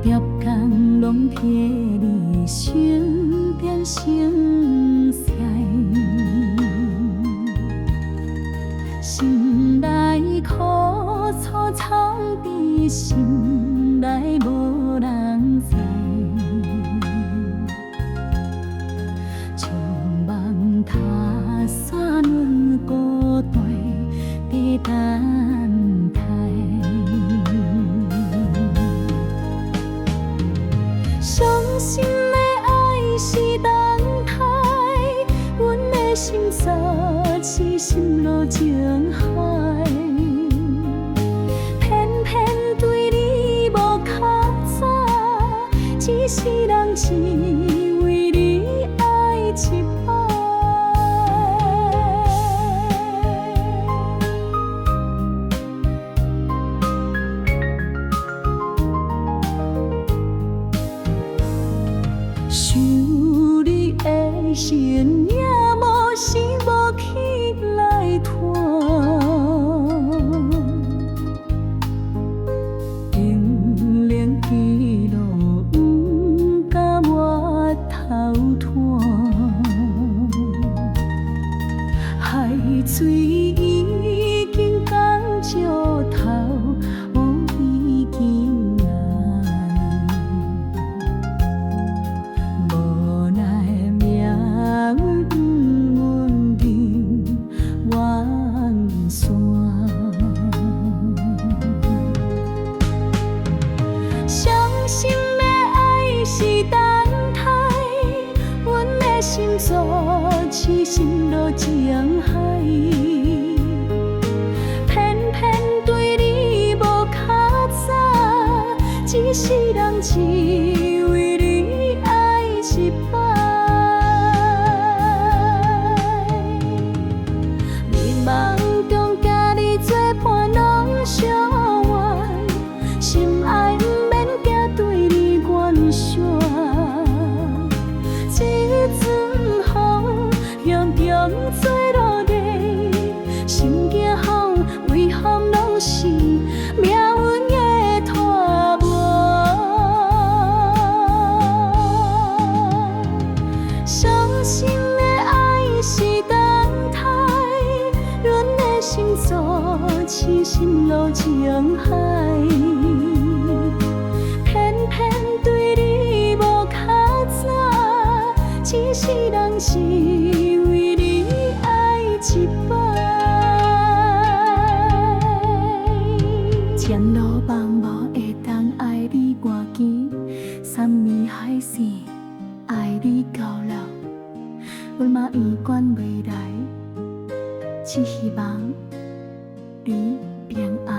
叶公拢替你身边成塞，心内苦楚藏伫心内，无人知。像梦他山阮孤单在等待。伤心的爱是等待，阮的心早痴心落情海，偏偏对你无较早，只是人只为你爱一摆。想你的身影，无时无起来拖，冷冷记录不敢我头拖，海水已经讲石头，已经暗。无奈命运阮人缘线，伤心的爱是等待，阮的心早痴心落情海，偏偏对你无较早，只是人只为你爱一摆。迷茫中甲你作伴拢相怨，心爱不免惊对你原线，一阵风严重做落地，心惊慌，为何拢是命运的拖磨？伤心的爱是等待，阮的心早痴心落情海，偏偏对你无较早，只是人是为你爱一摆。前路茫无会当爱你换见，山盟海誓爱你到老，阮嘛愿管未来，只希望你平安。